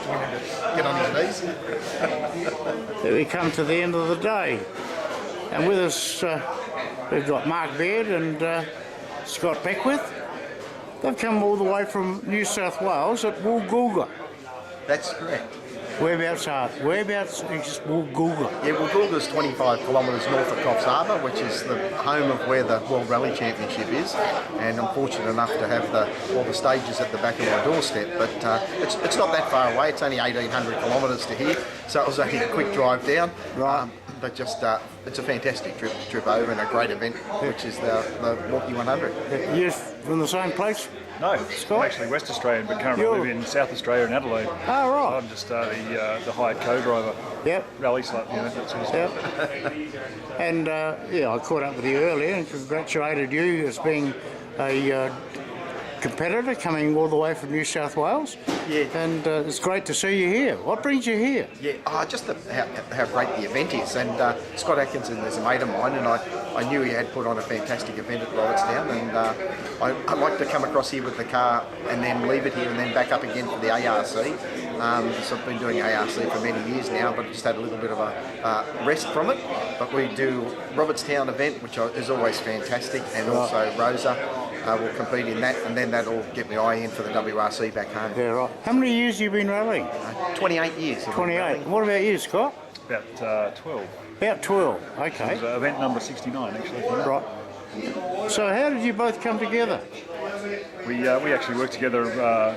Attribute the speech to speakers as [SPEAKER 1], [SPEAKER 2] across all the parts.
[SPEAKER 1] expecting him to get on his knees.
[SPEAKER 2] There we come to the end of the day. And with us, we've got Mark Baird and Scott Beckwith. They've come all the way from New South Wales at Woolgoolga.
[SPEAKER 1] That's correct.
[SPEAKER 2] Whereabouts is Woolgoolga?
[SPEAKER 1] Yeah, Woolgoolga is 25 kilometres north of Coffs Harbour, which is the home of where the World Rally Championship is. And I'm fortunate enough to have all the stages at the back of my doorstep. But it's not that far away. It's only 1,800 kilometres to here, so it was only a quick drive down.
[SPEAKER 2] Right.
[SPEAKER 1] But just it's a fantastic trip over and a great event, which is the Walky 100.
[SPEAKER 2] You're from the same place?
[SPEAKER 3] No,
[SPEAKER 2] Scott?
[SPEAKER 3] I'm actually West Australian, but currently live in South Australia in Adelaide.
[SPEAKER 2] Oh, right.
[SPEAKER 3] So I'm just the hired co-driver.
[SPEAKER 2] Yep.
[SPEAKER 3] Rally slot, that sort of stuff.
[SPEAKER 2] Yep. And I caught up with you earlier and congratulated you as being a competitor coming all the way from New South Wales.
[SPEAKER 1] Yeah.
[SPEAKER 2] And it's great to see you here. What brings you here?
[SPEAKER 1] Yeah, just how great the event is. And Scott Atkinson is a mate of mine, and I knew he had put on a fantastic event at Robertstown, and I like to come across here with the car and then leave it here and then back up again for the ARC. So I've been doing ARC for many years now, but just had a little bit of a rest from it. But we do Robertstown event, which is always fantastic, and also Rosa. Will compete in that, and then that'll get my eye in for the WRC back home.
[SPEAKER 2] Yeah, right. How many years have you been rallying?
[SPEAKER 1] 28 years.
[SPEAKER 2] 28. What about you, Scott?
[SPEAKER 3] About 12.
[SPEAKER 2] About 12, okay.
[SPEAKER 3] It was event number 69, actually.
[SPEAKER 2] Right. So how did you both come together?
[SPEAKER 3] We actually worked together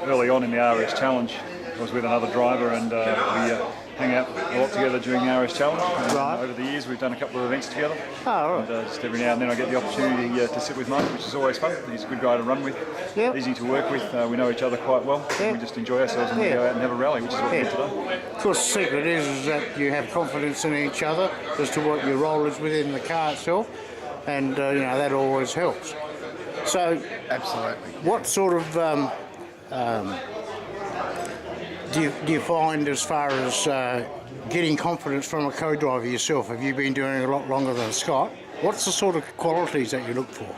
[SPEAKER 3] early on in the RS Challenge. I was with another driver, and we hang out a lot together during the RS Challenge. And
[SPEAKER 2] right.
[SPEAKER 3] Over the years, we've done a couple of events together.
[SPEAKER 2] Oh, right.
[SPEAKER 3] And just every now and then I get the opportunity to sit with Mark, which is always fun. He's a good guy to run with, easy to work with. We know each other quite well.
[SPEAKER 2] Yep.
[SPEAKER 3] We just enjoy ourselves and we go out and have a rally, which is what we did today.
[SPEAKER 2] Of course, the secret is that you have confidence in each other as to what your role is within the car itself, and that always helps. So,
[SPEAKER 1] absolutely.
[SPEAKER 2] What sort of do you find as far as getting confidence from a co-driver yourself? Have you been doing it a lot longer than Scott? What's the sort of qualities that you look for?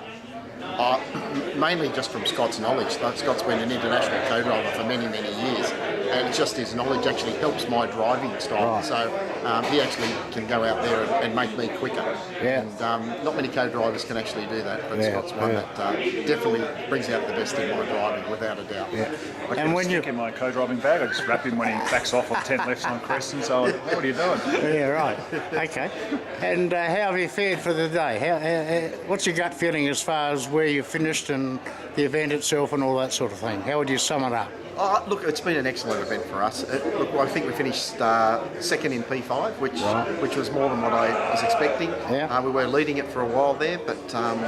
[SPEAKER 1] Mainly just from Scott's knowledge. Scott's been an international co-driver for many, many years, and just his knowledge actually helps my driving style. Right. So he actually can go out there and make me quicker.
[SPEAKER 2] Yeah.
[SPEAKER 1] And not many co-drivers can actually do that, but Scott's one that definitely brings out the best in my driving, without a doubt.
[SPEAKER 2] Yeah.
[SPEAKER 3] And when you in my co-driving bag, I just wrap him when he backs off on 10 lefts on crest and so on. What are you doing?
[SPEAKER 2] Yeah, right. Okay. And how have you fared for the day? What's your gut feeling as far as where you finished and the event itself and all that sort of thing? How would you sum it up?
[SPEAKER 1] Look, it's been an excellent event for us. I think we finished second in P5, which was more than what I was expecting.
[SPEAKER 2] Yeah.
[SPEAKER 1] We were leading it for a while there, but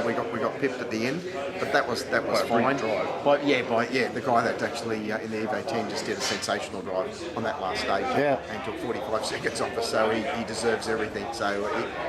[SPEAKER 1] we got pipped at the end. But that was fine. The guy that actually in the Evo 10 just did a sensational drive on that last stage.
[SPEAKER 2] Yeah.
[SPEAKER 1] And took 45 seconds off us, so he deserves everything. So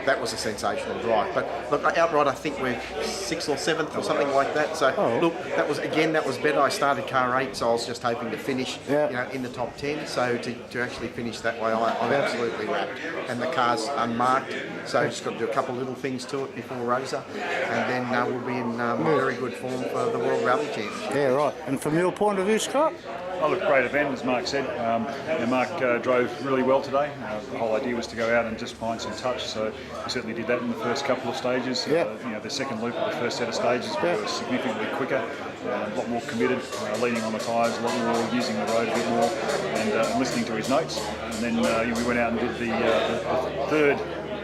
[SPEAKER 1] that was a sensational drive. But look, outright, I think we're 6th or 7th or something like that. So look, that was better. I started car 8, so I was just hoping to finish in the top 10. So to actually finish that way, I'm absolutely wrapped. And the car's unmarked, so just got to do a couple of little things to it before Rosa, and then we'll be in very good form for the World Rally Championship.
[SPEAKER 2] Yeah, right. And from your point of view, Scott?
[SPEAKER 3] Oh, look, great event, as Mark said. Mark drove really well today. The whole idea was to go out and just find some touch, so we certainly did that in the first couple of stages. The second loop of the first set of stages, we were significantly quicker, a lot more committed, leaning on the tyres, a lot more, using the road a bit more, and listening to his notes. And then we went out and did the third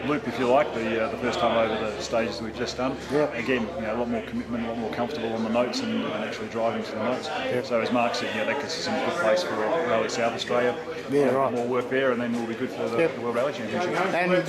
[SPEAKER 3] loop, if you like, the first time over the stages that we've just done. Again, a lot more commitment, a lot more comfortable on the notes and actually driving to the notes. So as Mark said, that gets us in a good place for Rally South Australia. More work there, and then we'll be good for the World Rally Championship.
[SPEAKER 2] And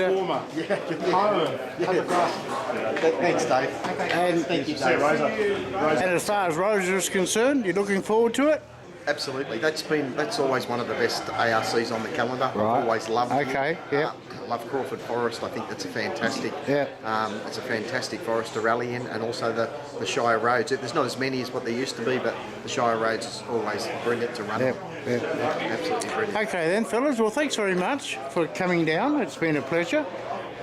[SPEAKER 1] thanks, Dave.
[SPEAKER 2] And
[SPEAKER 1] thank you, Dave.
[SPEAKER 2] And as far as Rosa is concerned, you're looking forward to it?
[SPEAKER 1] Absolutely. That's always one of the best ARCs on the calendar.
[SPEAKER 2] Right.
[SPEAKER 1] I've always loved it.
[SPEAKER 2] Okay, yeah.
[SPEAKER 1] Love Crawford Forest. I think that's a fantastic. It's a fantastic forest to rally in, and also the Shire roads. There's not as many as what there used to be, but the Shire roads is always brilliant to run. Absolutely brilliant.
[SPEAKER 2] Okay then, fellas. Well, thanks very much for coming down. It's been a pleasure,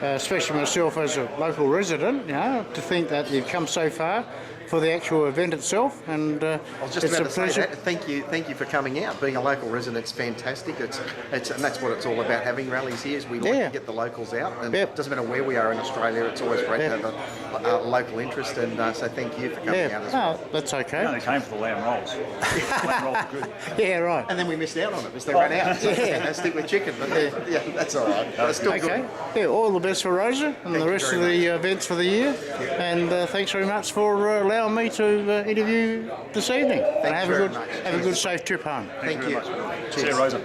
[SPEAKER 2] especially myself as a local resident. To think that you've come so far for the actual event itself, and
[SPEAKER 1] I was just
[SPEAKER 2] it's
[SPEAKER 1] about
[SPEAKER 2] a
[SPEAKER 1] to say
[SPEAKER 2] pleasure.
[SPEAKER 1] that. Thank you for coming out. Being a local resident's fantastic. It's and that's what it's all about. Having rallies here is we like
[SPEAKER 2] Yeah.
[SPEAKER 1] to get the locals out, and
[SPEAKER 2] Yep.
[SPEAKER 1] it doesn't matter where we are in Australia. It's always great
[SPEAKER 2] Yep.
[SPEAKER 1] to have a local interest, and so thank you for coming out
[SPEAKER 2] Yeah,
[SPEAKER 1] as well.
[SPEAKER 2] no, that's
[SPEAKER 3] We
[SPEAKER 2] okay.
[SPEAKER 3] only came for the lamb rolls. Lamb rolls are good.
[SPEAKER 2] Yeah, right.
[SPEAKER 1] And then we missed out on it because they ran out. So they stick with chicken, but yeah, that's all right. That's still
[SPEAKER 2] Okay.
[SPEAKER 1] good.
[SPEAKER 2] Yeah, all the best for Rosa and
[SPEAKER 1] Thank
[SPEAKER 2] the
[SPEAKER 1] you
[SPEAKER 2] rest of
[SPEAKER 1] very
[SPEAKER 2] the events for the year. And thanks very much for allowing me to interview this evening. And
[SPEAKER 1] Thank you
[SPEAKER 2] have
[SPEAKER 1] very
[SPEAKER 2] a
[SPEAKER 1] much.
[SPEAKER 2] good safe trip home.
[SPEAKER 1] Thank
[SPEAKER 3] very
[SPEAKER 1] you.
[SPEAKER 3] much.
[SPEAKER 1] Cheers.
[SPEAKER 3] See you, Rosa.